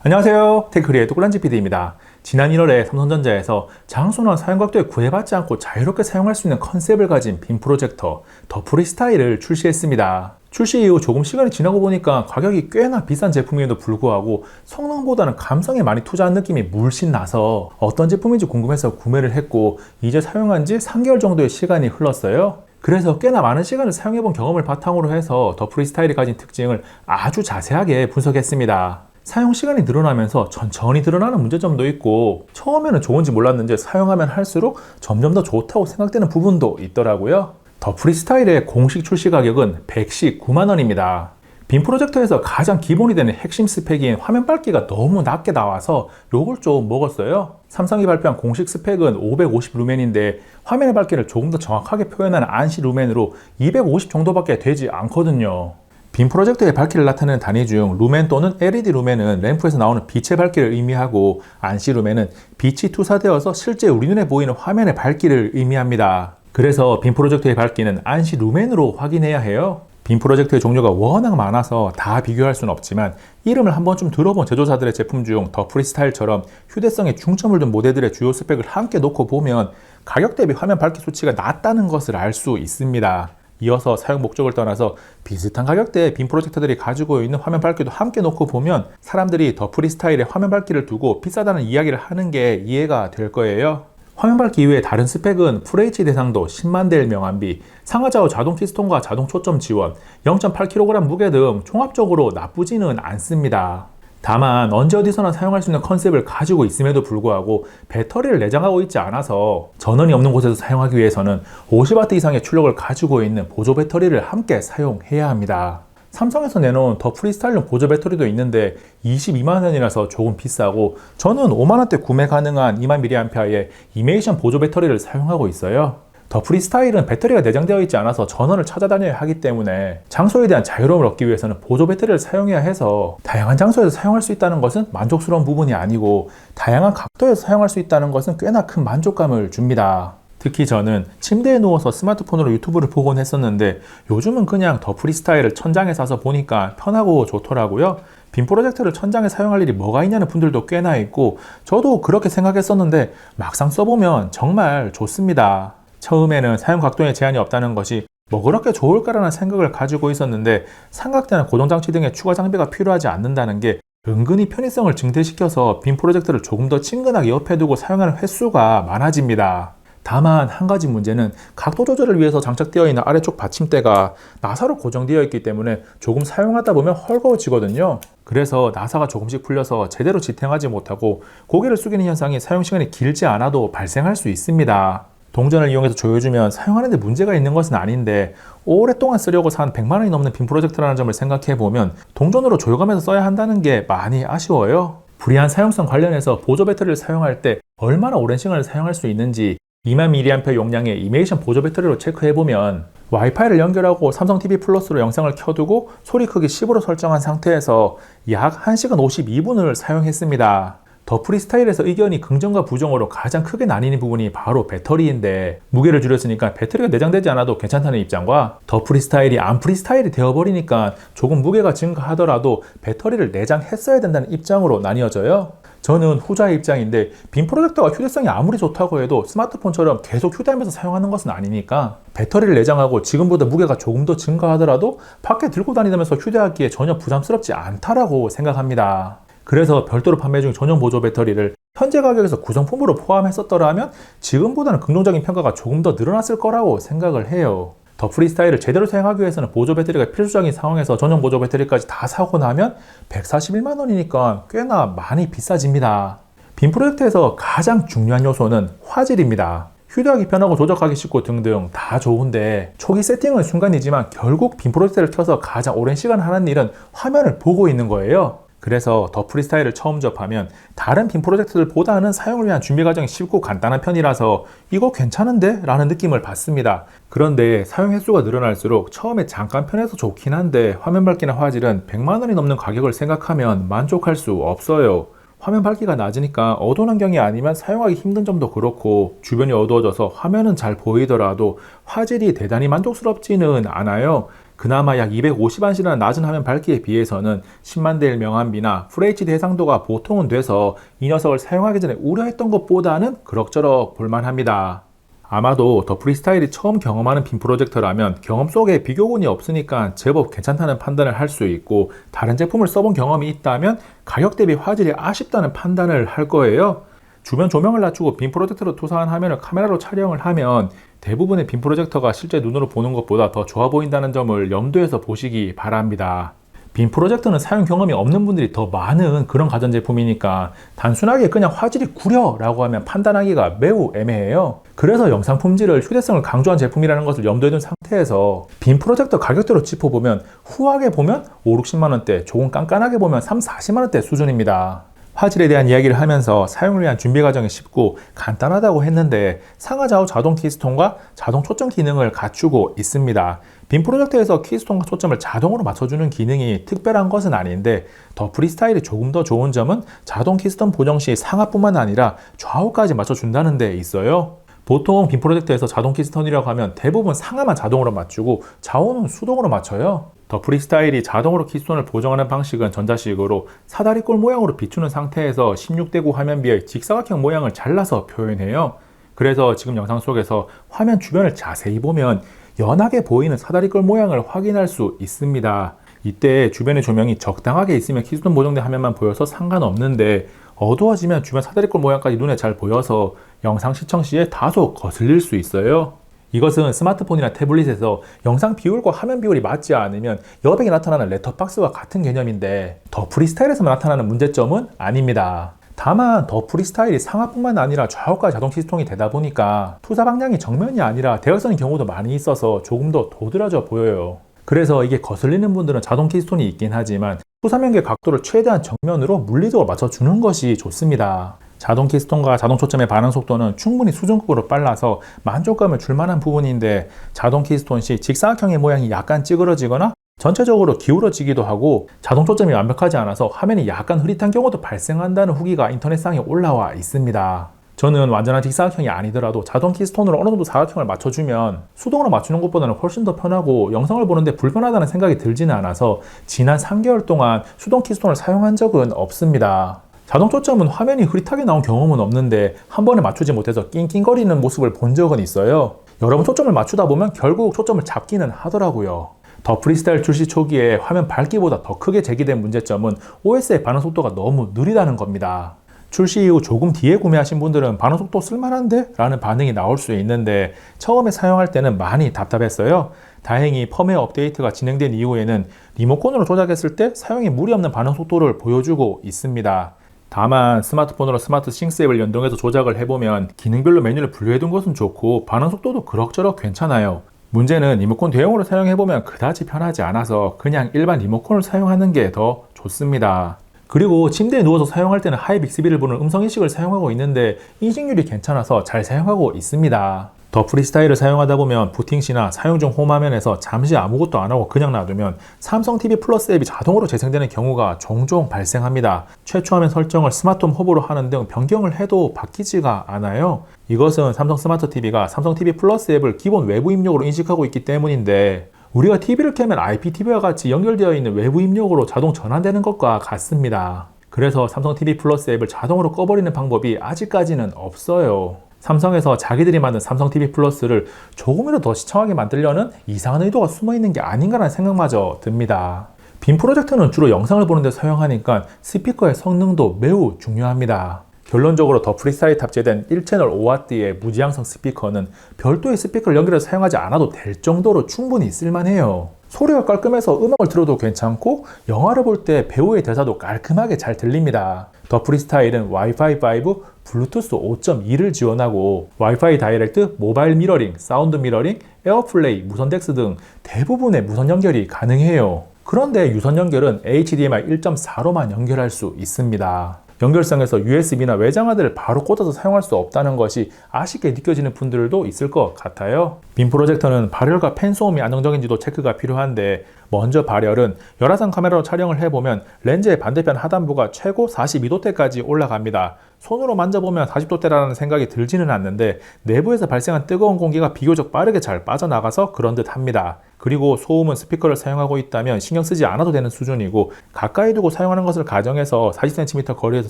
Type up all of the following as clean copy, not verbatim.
안녕하세요. 테크리에이터 꿀란지 PD입니다. 지난 1월에 삼성전자에서 장소나 사용각도에 구애받지 않고 자유롭게 사용할 수 있는 컨셉을 가진 빔 프로젝터 더 프리스타일을 출시했습니다. 출시 이후 조금 시간이 지나고 보니까 가격이 꽤나 비싼 제품임에도 불구하고 성능보다는 감성에 많이 투자한 느낌이 물씬 나서 어떤 제품인지 궁금해서 구매를 했고 이제 사용한 지 3개월 정도의 시간이 흘렀어요. 그래서 꽤나 많은 시간을 사용해본 경험을 바탕으로 해서 더 프리스타일이 가진 특징을 아주 자세하게 분석했습니다. 사용 시간이 늘어나면서 천천히 드러나는 문제점도 있고 처음에는 좋은지 몰랐는지 사용하면 할수록 점점 더 좋다고 생각되는 부분도 있더라고요. 더 프리스타일의 공식 출시 가격은 119만원입니다. 빔 프로젝터에서 가장 기본이 되는 핵심 스펙인 화면 밝기가 너무 낮게 나와서 요걸 좀 먹었어요. 삼성이 발표한 공식 스펙은 550 루멘인데 화면의 밝기를 조금 더 정확하게 표현하는 안시 루멘으로 250 정도밖에 되지 않거든요. 빔 프로젝터의 밝기를 나타내는 단위 중 루멘 또는 LED 루멘은 램프에서 나오는 빛의 밝기를 의미하고 안시 루멘은 빛이 투사되어서 실제 우리 눈에 보이는 화면의 밝기를 의미합니다. 그래서 빔 프로젝터의 밝기는 안시 루멘으로 확인해야 해요. 빔 프로젝터의 종류가 워낙 많아서 다 비교할 수는 없지만 이름을 한 번쯤 들어본 제조사들의 제품 중 더 프리스타일처럼 휴대성에 중점을 둔 모델들의 주요 스펙을 함께 놓고 보면 가격 대비 화면 밝기 수치가 낮다는 것을 알 수 있습니다. 이어서 사용 목적을 떠나서 비슷한 가격대의 빔 프로젝터들이 가지고 있는 화면 밝기도 함께 놓고 보면 사람들이 더 프리스타일의 화면 밝기를 두고 비싸다는 이야기를 하는 게 이해가 될 거예요. 화면 밝기 이외의 다른 스펙은 FHD 대상도 10만 대 명암비, 상하좌우 자동 피스톤과 자동 초점 지원, 0.8kg 무게 등 종합적으로 나쁘지는 않습니다. 다만 언제 어디서나 사용할 수 있는 컨셉을 가지고 있음에도 불구하고 배터리를 내장하고 있지 않아서 전원이 없는 곳에서 사용하기 위해서는 50W 이상의 출력을 가지고 있는 보조 배터리를 함께 사용해야 합니다. 삼성에서 내놓은 더 프리스타일용 보조 배터리도 있는데 22만원이라서 조금 비싸고 저는 5만원대 구매 가능한 2만mAh의 이메이션 보조 배터리를 사용하고 있어요. 더 프리스타일은 배터리가 내장되어 있지 않아서 전원을 찾아다녀야 하기 때문에 장소에 대한 자유로움을 얻기 위해서는 보조 배터리를 사용해야 해서 다양한 장소에서 사용할 수 있다는 것은 만족스러운 부분이 아니고 다양한 각도에서 사용할 수 있다는 것은 꽤나 큰 만족감을 줍니다. 특히 저는 침대에 누워서 스마트폰으로 유튜브를 보곤 했었는데 요즘은 그냥 더 프리스타일을 천장에 싸서 보니까 편하고 좋더라고요. 빔 프로젝터를 천장에 사용할 일이 뭐가 있냐는 분들도 꽤나 있고 저도 그렇게 생각했었는데 막상 써보면 정말 좋습니다. 처음에는 사용 각도에 제한이 없다는 것이 뭐 그렇게 좋을까라는 생각을 가지고 있었는데 삼각대나 고정장치 등의 추가 장비가 필요하지 않는다는 게 은근히 편의성을 증대시켜서 빔 프로젝터를 조금 더 친근하게 옆에 두고 사용하는 횟수가 많아집니다. 다만 한 가지 문제는 각도 조절을 위해서 장착되어 있는 아래쪽 받침대가 나사로 고정되어 있기 때문에 조금 사용하다 보면 헐거워지거든요. 그래서 나사가 조금씩 풀려서 제대로 지탱하지 못하고 고개를 숙이는 현상이 사용 시간이 길지 않아도 발생할 수 있습니다. 동전을 이용해서 조여주면 사용하는데 문제가 있는 것은 아닌데 오랫동안 쓰려고 산 100만원이 넘는 빔 프로젝터라는 점을 생각해보면 동전으로 조여가면서 써야 한다는 게 많이 아쉬워요. 불이한 사용성 관련해서 보조 배터리를 사용할 때 얼마나 오랜 시간을 사용할 수 있는지 2만mAh 용량의 이메이션 보조 배터리로 체크해보면 와이파이를 연결하고 삼성 TV 플러스로 영상을 켜두고 소리 크기 10으로 설정한 상태에서 약 1시간 52분을 사용했습니다. 더 프리스타일에서 의견이 긍정과 부정으로 가장 크게 나뉘는 부분이 바로 배터리인데 무게를 줄였으니까 배터리가 내장되지 않아도 괜찮다는 입장과 더 프리스타일이 안 프리스타일이 되어버리니까 조금 무게가 증가하더라도 배터리를 내장했어야 된다는 입장으로 나뉘어져요. 저는 후자의 입장인데 빔 프로젝터가 휴대성이 아무리 좋다고 해도 스마트폰처럼 계속 휴대하면서 사용하는 것은 아니니까 배터리를 내장하고 지금보다 무게가 조금 더 증가하더라도 밖에 들고 다니면서 휴대하기에 전혀 부담스럽지 않다라고 생각합니다. 그래서 별도로 판매 중인 전용 보조 배터리를 현재 가격에서 구성품으로 포함했었더라면 지금보다는 긍정적인 평가가 조금 더 늘어났을 거라고 생각을 해요. 더 프리스타일을 제대로 사용하기 위해서는 보조 배터리가 필수적인 상황에서 전용 보조 배터리까지 다 사고 나면 141만원이니까 꽤나 많이 비싸집니다. 빔 프로젝터에서 가장 중요한 요소는 화질입니다. 휴대하기 편하고 조작하기 쉽고 등등 다 좋은데 초기 세팅은 순간이지만 결국 빔 프로젝터를 켜서 가장 오랜 시간 하는 일은 화면을 보고 있는 거예요. 그래서 더 프리스타일을 처음 접하면 다른 빔 프로젝터들보다는 사용을 위한 준비 과정이 쉽고 간단한 편이라서 이거 괜찮은데? 라는 느낌을 받습니다. 그런데 사용 횟수가 늘어날수록 처음에 잠깐 편해서 좋긴 한데 화면 밝기나 화질은 100만원이 넘는 가격을 생각하면 만족할 수 없어요. 화면 밝기가 낮으니까 어두운 환경이 아니면 사용하기 힘든 점도 그렇고 주변이 어두워져서 화면은 잘 보이더라도 화질이 대단히 만족스럽지는 않아요. 그나마 약 250안시라는 낮은 화면 밝기에 비해서는 10만 대 1 명암비나 FHD 해상도가 보통은 돼서 이 녀석을 사용하기 전에 우려했던 것보다는 그럭저럭 볼만합니다. 아마도 더 프리스타일이 처음 경험하는 빔 프로젝터라면 경험 속에 비교군이 없으니까 제법 괜찮다는 판단을 할 수 있고, 다른 제품을 써본 경험이 있다면 가격 대비 화질이 아쉽다는 판단을 할 거예요. 주변 조명을 낮추고 빔 프로젝터로 투사한 화면을 카메라로 촬영을 하면 대부분의 빔 프로젝터가 실제 눈으로 보는 것보다 더 좋아 보인다는 점을 염두에서 보시기 바랍니다. 빔 프로젝터는 사용 경험이 없는 분들이 더 많은 그런 가전제품이니까 단순하게 그냥 화질이 구려라고 하면 판단하기가 매우 애매해요. 그래서 영상 품질을 휴대성을 강조한 제품이라는 것을 염두에 둔 상태에서 빔 프로젝터 가격대로 짚어보면 후하게 보면 5, 60만원대, 조금 깐깐하게 보면 3, 40만원대 수준입니다. 화질에 대한 이야기를 하면서 사용을 위한 준비 과정이 쉽고 간단하다고 했는데 상하좌우 자동 키스톤과 자동 초점 기능을 갖추고 있습니다. 빔 프로젝터에서 키스톤과 초점을 자동으로 맞춰주는 기능이 특별한 것은 아닌데, 더 프리스타일이 조금 더 좋은 점은 자동 키스톤 보정 시 상하뿐만 아니라 좌우까지 맞춰준다는 데 있어요. 보통 빔 프로젝터에서 자동 키스톤이라고 하면 대부분 상하만 자동으로 맞추고 좌우는 수동으로 맞춰요. 더 프리스타일이 자동으로 키스톤을 보정하는 방식은 전자식으로 사다리꼴 모양으로 비추는 상태에서 16:9 화면비의 직사각형 모양을 잘라서 표현해요. 그래서 지금 영상 속에서 화면 주변을 자세히 보면 연하게 보이는 사다리꼴 모양을 확인할 수 있습니다. 이때 주변의 조명이 적당하게 있으면 키스톤 보정된 화면만 보여서 상관없는데, 어두워지면 주변 사다리꼴 모양까지 눈에 잘 보여서 영상 시청 시에 다소 거슬릴 수 있어요. 이것은 스마트폰이나 태블릿에서 영상 비율과 화면 비율이 맞지 않으면 여백이 나타나는 렛터박스와 같은 개념인데, 더 프리스타일에서만 나타나는 문제점은 아닙니다. 다만 더 프리스타일이 상하뿐만 아니라 좌우까지 자동 키스톤이 되다 보니까 투사 방향이 정면이 아니라 대각선인 경우도 많이 있어서 조금 더 도드라져 보여요. 그래서 이게 거슬리는 분들은 자동 키스톤이 있긴 하지만 투사면계 각도를 최대한 정면으로 물리적으로 맞춰주는 것이 좋습니다. 자동 키스톤과 자동 초점의 반응 속도는 충분히 수준급으로 빨라서 만족감을 줄 만한 부분인데, 자동 키스톤 시 직사각형의 모양이 약간 찌그러지거나 전체적으로 기울어지기도 하고 자동 초점이 완벽하지 않아서 화면이 약간 흐릿한 경우도 발생한다는 후기가 인터넷상에 올라와 있습니다. 저는 완전한 직사각형이 아니더라도 자동 키스톤으로 어느 정도 사각형을 맞춰주면 수동으로 맞추는 것보다는 훨씬 더 편하고 영상을 보는데 불편하다는 생각이 들지는 않아서 지난 3개월 동안 수동 키스톤을 사용한 적은 없습니다. 자동 초점은 화면이 흐릿하게 나온 경험은 없는데 한 번에 맞추지 못해서 낑낑거리는 모습을 본 적은 있어요. 여러분 초점을 맞추다 보면 결국 초점을 잡기는 하더라고요. 더 프리스타일 출시 초기에 화면 밝기보다 더 크게 제기된 문제점은 OS의 반응 속도가 너무 느리다는 겁니다. 출시 이후 조금 뒤에 구매하신 분들은 반응 속도 쓸만한데? 라는 반응이 나올 수 있는데, 처음에 사용할 때는 많이 답답했어요. 다행히 펌웨어 업데이트가 진행된 이후에는 리모컨으로 조작했을 때 사용에 무리 없는 반응 속도를 보여주고 있습니다. 다만 스마트폰으로 스마트 싱스 앱을 연동해서 조작을 해보면 기능별로 메뉴를 분류해둔 것은 좋고 반응 속도도 그럭저럭 괜찮아요. 문제는 리모컨 대용으로 사용해보면 그다지 편하지 않아서 그냥 일반 리모컨을 사용하는 게 더 좋습니다. 그리고 침대에 누워서 사용할 때는 하이 빅스비를 보는 음성인식을 사용하고 있는데 인식률이 괜찮아서 잘 사용하고 있습니다. 더 프리스타일을 사용하다 보면 부팅시나 사용 중 홈 화면에서 잠시 아무것도 안 하고 그냥 놔두면 삼성 TV 플러스 앱이 자동으로 재생되는 경우가 종종 발생합니다. 최초 화면 설정을 스마트홈 허브로 하는 등 변경을 해도 바뀌지가 않아요. 이것은 삼성 스마트 TV가 삼성 TV 플러스 앱을 기본 외부 입력으로 인식하고 있기 때문인데, 우리가 TV를 켜면 IPTV와 같이 연결되어 있는 외부 입력으로 자동 전환되는 것과 같습니다. 그래서 삼성 TV 플러스 앱을 자동으로 꺼버리는 방법이 아직까지는 없어요. 삼성에서 자기들이 만든 삼성 TV 플러스를 조금이라도 더 시청하게 만들려는 이상한 의도가 숨어있는 게 아닌가라는 생각마저 듭니다. 빔 프로젝터는 주로 영상을 보는 데 사용하니까 스피커의 성능도 매우 중요합니다. 결론적으로 더 프리스타일에 탑재된 1채널 5W의 무지향성 스피커는 별도의 스피커를 연결해서 사용하지 않아도 될 정도로 충분히 쓸만해요. 소리가 깔끔해서 음악을 들어도 괜찮고 영화를 볼 때 배우의 대사도 깔끔하게 잘 들립니다. 더 프리스타일은 와이파이 5, 블루투스 5.2를 지원하고 와이파이 다이렉트, 모바일 미러링, 사운드 미러링, 에어플레이, 무선 덱스 등 대부분의 무선 연결이 가능해요. 그런데 유선 연결은 HDMI 1.4로만 연결할 수 있습니다. 연결성에서 USB나 외장하드를 바로 꽂아서 사용할 수 없다는 것이 아쉽게 느껴지는 분들도 있을 것 같아요. 빔 프로젝터는 발열과 팬 소음이 안정적인지도 체크가 필요한데, 먼저 발열은 열화상 카메라로 촬영을 해보면 렌즈의 반대편 하단부가 최고 42도대까지 올라갑니다. 손으로 만져보면 40도대라는 생각이 들지는 않는데 내부에서 발생한 뜨거운 공기가 비교적 빠르게 잘 빠져나가서 그런 듯 합니다. 그리고 소음은 스피커를 사용하고 있다면 신경 쓰지 않아도 되는 수준이고, 가까이 두고 사용하는 것을 가정해서 40cm 거리에서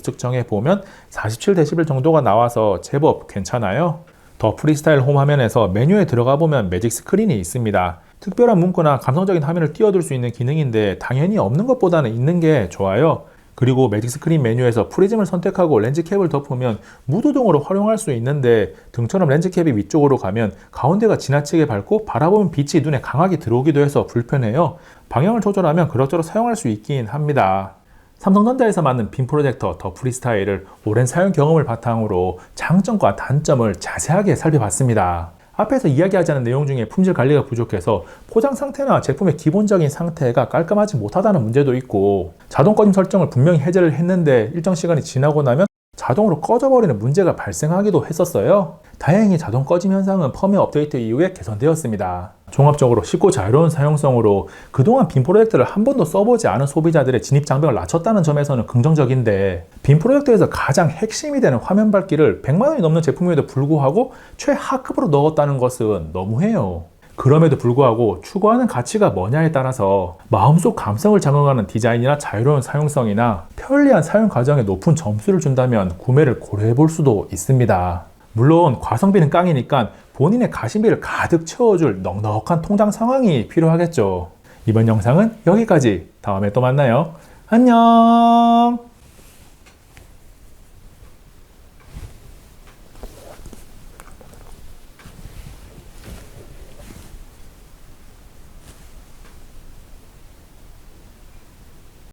측정해 보면 47dB 정도가 나와서 제법 괜찮아요. 더 프리스타일 홈 화면에서 메뉴에 들어가 보면 매직 스크린이 있습니다. 특별한 문구나 감성적인 화면을 띄워둘 수 있는 기능인데 당연히 없는 것보다는 있는 게 좋아요. 그리고 매직 스크린 메뉴에서 프리즘을 선택하고 렌즈캡을 덮으면 무드등으로 활용할 수 있는데, 등처럼 렌즈캡이 위쪽으로 가면 가운데가 지나치게 밝고 바라보는 빛이 눈에 강하게 들어오기도 해서 불편해요. 방향을 조절하면 그럭저럭 사용할 수 있긴 합니다. 삼성전자에서 만든 빔 프로젝터 더 프리스타일을 오랜 사용 경험을 바탕으로 장점과 단점을 자세하게 살펴봤습니다. 앞에서 이야기하지 않은 내용 중에 품질 관리가 부족해서 포장 상태나 제품의 기본적인 상태가 깔끔하지 못하다는 문제도 있고, 자동 꺼짐 설정을 분명히 해제를 했는데 일정 시간이 지나고 나면 자동으로 꺼져버리는 문제가 발생하기도 했었어요. 다행히 자동 꺼짐 현상은 펌웨어 업데이트 이후에 개선되었습니다. 종합적으로 쉽고 자유로운 사용성으로 그동안 빔 프로젝터를 한 번도 써보지 않은 소비자들의 진입 장벽을 낮췄다는 점에서는 긍정적인데, 빔 프로젝터에서 가장 핵심이 되는 화면 밝기를 100만원이 넘는 제품임에도 불구하고 최하급으로 넣었다는 것은 너무해요. 그럼에도 불구하고 추구하는 가치가 뭐냐에 따라서 마음속 감성을 자극하는 디자인이나 자유로운 사용성이나 편리한 사용 과정에 높은 점수를 준다면 구매를 고려해 볼 수도 있습니다. 물론 과성비는 깡이니까 본인의 가심비를 가득 채워줄 넉넉한 통장 상황이 필요하겠죠. 이번 영상은 여기까지. 다음에 또 만나요. 안녕.